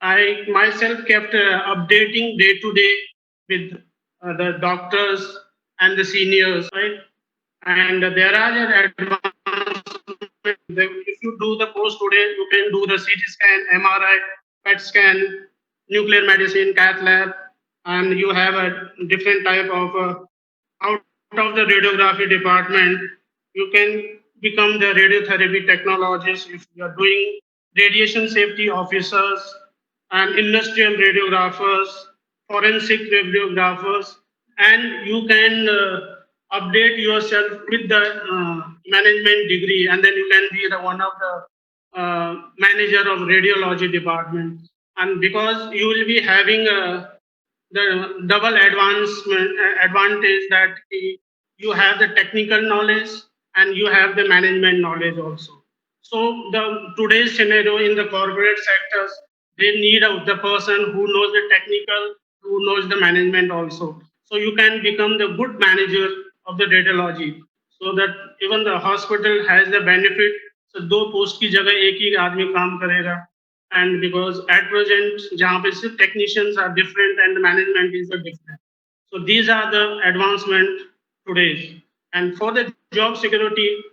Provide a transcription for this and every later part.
I myself kept updating day to day with the doctors and the seniors, right? And there are advancements. If you do the course today, you can do the CT scan, MRI, PET scan, nuclear medicine, cath lab, and you have a different type of out of the radiography department. You can become the radiotherapy technologist if you are doing radiation safety officers and industrial radiographers, forensic radiographers, and you can update yourself with the management degree, and then you can be the one of the manager of radiology department. And because you will be having the double advantage that you have the technical knowledge and you have the management knowledge also. So the today's scenario in the corporate sectors, they need the person who knows the technical, who knows the management also. So you can become the good manager of the radiology, so that even the hospital has the benefit. So दो post की जगह एक ही आदमी काम करेगा. And because at present जहाँ पे सिर्फ technicians are different and the management is different. So these are the advancement today. And for the job security,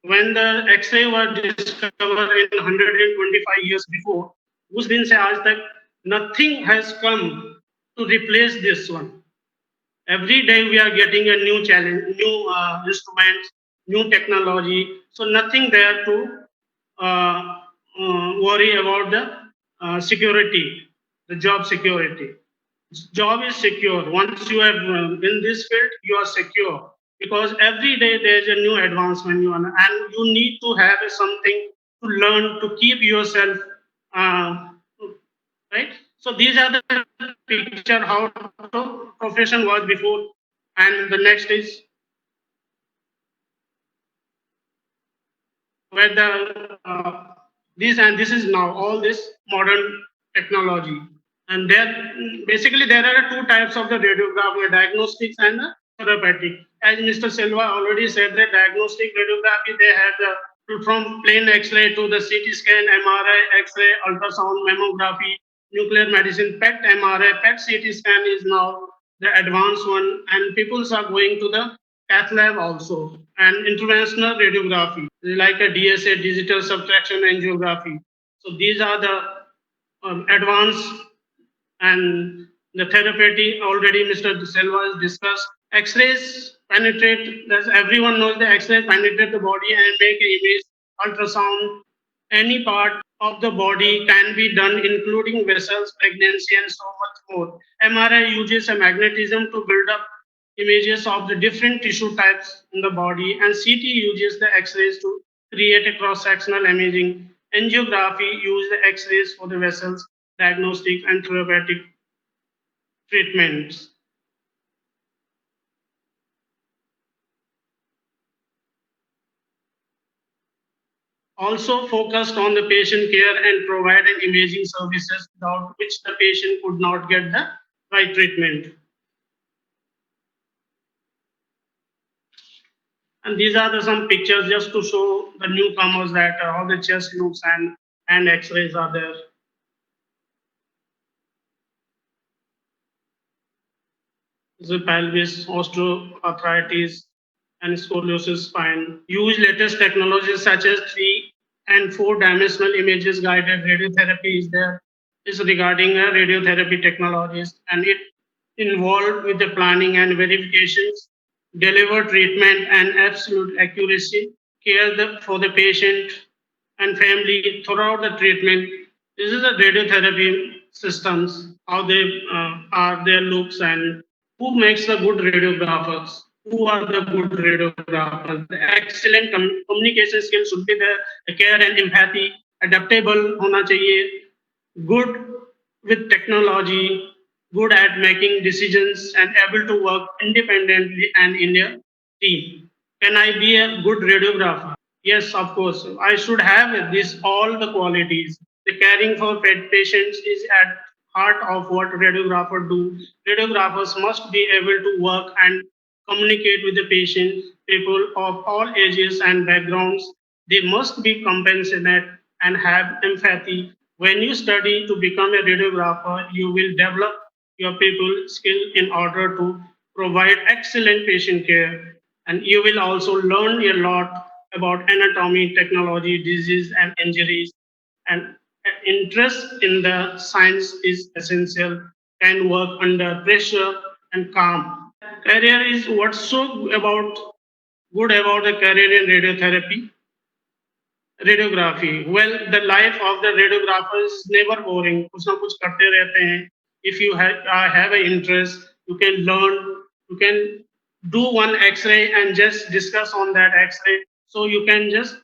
when the X-ray was discovered in 125 years before, उस दिन से आज तक nothing has come to replace this one. Every day we are getting a new challenge, new instruments, new technology. So nothing there to worry about the security, the job security. Job is secure. Once you have in this field, you are secure, because every day there is a new advancement, and you need to have something to learn to keep yourself uh, right. So these are the picture how the profession was before, and the next is where the this, and this is now all this modern technology. And there basically there are two types of the radiography: diagnostics and therapeutic. As Mr. Silva already said, that diagnostic radiography, they have the from plain X-ray to the CT scan, MRI, X-ray, ultrasound, mammography, nuclear medicine, PET, MRI, PET CT scan is now the advanced one, and people are going to the cath lab also, and interventional radiography like a DSA, digital subtraction angiography. So these are the advanced. And the therapeutic, already Mr. Silva has discussed. X-rays penetrate, as everyone knows, the X-rays penetrate the body and make an image. Ultrasound, any part of the body can be done, including vessels, pregnancy, and so much more. MRI uses a magnetism to build up images of the different tissue types in the body, and CT uses the X-rays to create a cross-sectional imaging. Angiography uses the X-rays for the vessels, diagnostic, and therapeutic treatments. Also focused on the patient care and providing imaging services, without which the patient could not get the right treatment. And these are some pictures just to show the newcomers that how the chest looks, and X-rays are there. The pelvis, osteoarthritis, and scoliosis spine. Use latest technologies such as 3 and 4 dimensional images guided radiotherapy is there, is regarding radiotherapy technologies, and it involved with the planning and verifications, deliver treatment and absolute accuracy, care for the patient and family throughout the treatment. This is the radiotherapy systems, how they are their looks, and who makes the good radiographers. Who are the good radiographers? The excellent communication skills should be there. The care and empathy, adaptable होना चाहिए, good with technology, good at making decisions, and able to work independently and in a team. Can I be a good radiographer? Yes, of course. I should have this all the qualities. The caring for patients is at heart of what radiographer do. Radiographers must be able to work and communicate with the patient, people of all ages and backgrounds. They must be compassionate and have empathy. When you study to become a radiographer, you will develop your people skill in order to provide excellent patient care. And you will also learn a lot about anatomy, technology, disease, and injuries. And interest in the science is essential. Can work under pressure and calm. Career is what's so about good about a career in radiotherapy. Radiography. Well, the life of the radiographer is never boring. कुछ ना कुछ करते रहते हैं. If you have an interest, you can learn. You can do one X-ray and just discuss on that X-ray. So you can just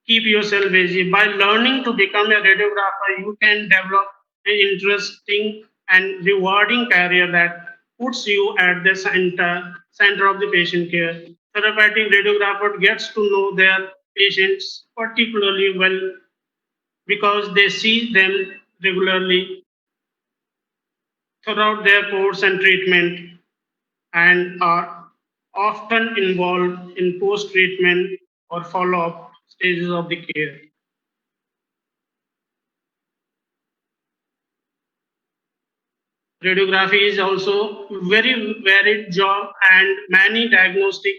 keep yourself busy. By learning to become a radiographer, you can develop an interesting and rewarding career that puts you at the center of the patient care. Therapeutic radiographer gets to know their patients particularly well because they see them regularly throughout their course and treatment and are often involved in post treatment or follow up stages of the care. Radiography is also very varied job and many diagnostic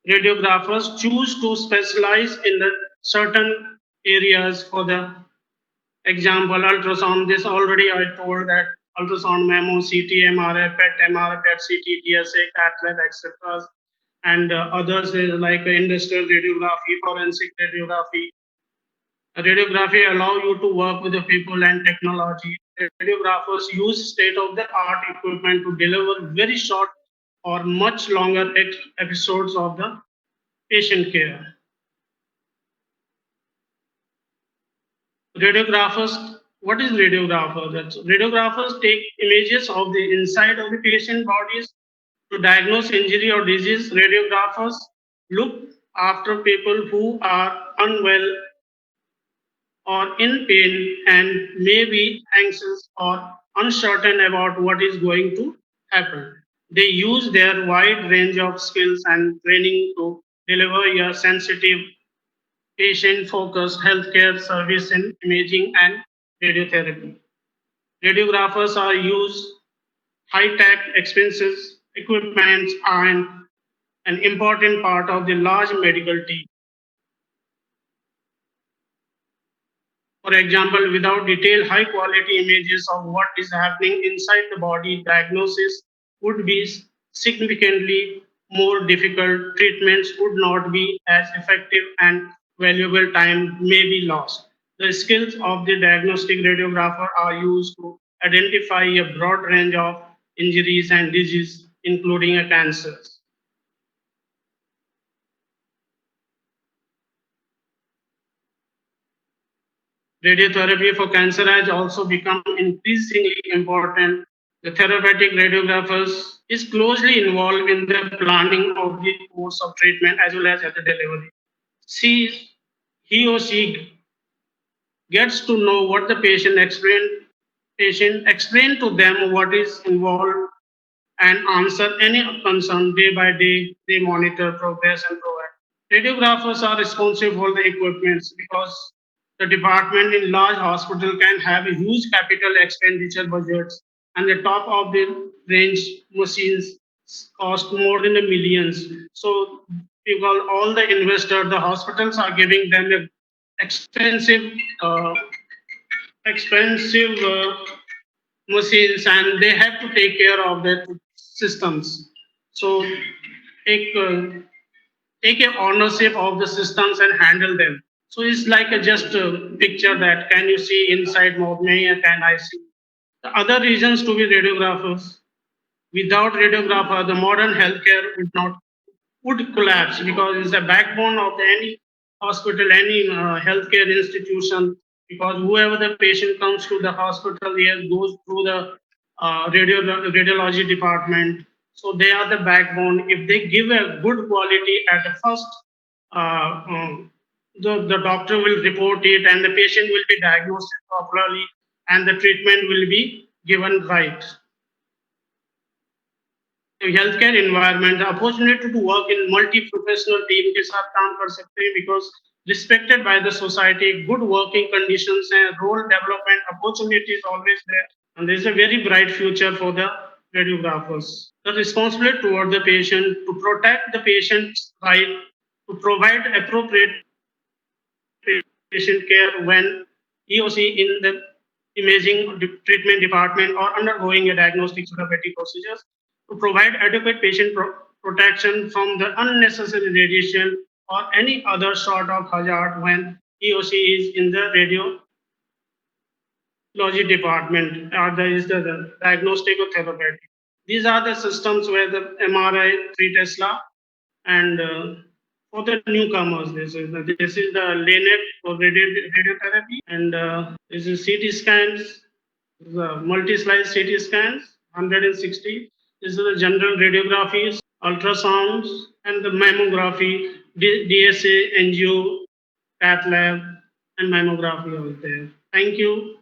radiographers choose to specialize in the certain areas. For the example, ultrasound, this already I told that ultrasound, mammo, CT, MRI, PET, MRI, PET, CT, DSA, cath lab, etc. And others is like industrial radiography, forensic radiography. Radiography allow you to work with the people and technology. Radiographers use state-of-the-art equipment to deliver very short or much longer episodes of the patient care. Radiographers, what is radiographer? That's radiographers take images of the inside of the patient bodies to diagnose injury or disease. Radiographers look after people who are unwell or in pain and may be anxious or uncertain about what is going to happen. They use their wide range of skills and training to deliver a sensitive, patient focused healthcare service in imaging and radiotherapy. Radiographers are use high tech expenses, equipment, and an important part of the large medical team. For example, without detailed high quality images of what is happening inside the body, diagnosis would be significantly more difficult, treatments would not be as effective, and valuable time may be lost. The skills of the diagnostic radiographer are used to identify a broad range of injuries and diseases, including cancers. Radiotherapy for cancer has also become increasingly important. The therapeutic radiographers is closely involved in the planning of the course of treatment as well as at the delivery. She, he or she gets to know what the patient explain to them what is involved and answer any concern day by day. They monitor progress and provide. Radiographers are responsible for the equipments because the department in large hospital can have a huge capital expenditure budgets and the top of the range machines cost more than a millions. So people, all the investors, the hospitals are giving them a expensive, uh, expensive machines, and they have to take care of their systems. So take take a ownership of the systems and handle them. So it's like a just a picture that can you see inside me, can I see. The other reasons to be radiographers. Without radiographer, the modern healthcare would collapse because it's the backbone of any hospital, any healthcare institution. Because whoever the patient comes to the hospital, he goes through the radiology department. So they are the backbone. If they give a good quality at the first, the doctor will report it, and the patient will be diagnosed properly, and the treatment will be given right. Health care environment opportunity to work in multi professional team के साथ काम कर सकते हैं because respected by the society, good working conditions and role development opportunities always there. And there's a very bright future for the radiographers. The responsibility toward the patient to protect the patient's right to provide appropriate patient care when he or she in the imaging treatment department or undergoing a diagnostic therapeutic procedures to provide adequate patient protection from the unnecessary radiation or any other sort of hazard when he or she is in the radiology department or the diagnostic or therapeutic. These are the systems where the MRI, 3 Tesla, and for the newcomers, this is the LANET for radiotherapy, and this is CT scans, the multi-slice CT scans, 160. This is the general radiographies, ultrasounds, and the mammography, DSA, NGO, cath lab, and mammography out there. Thank you.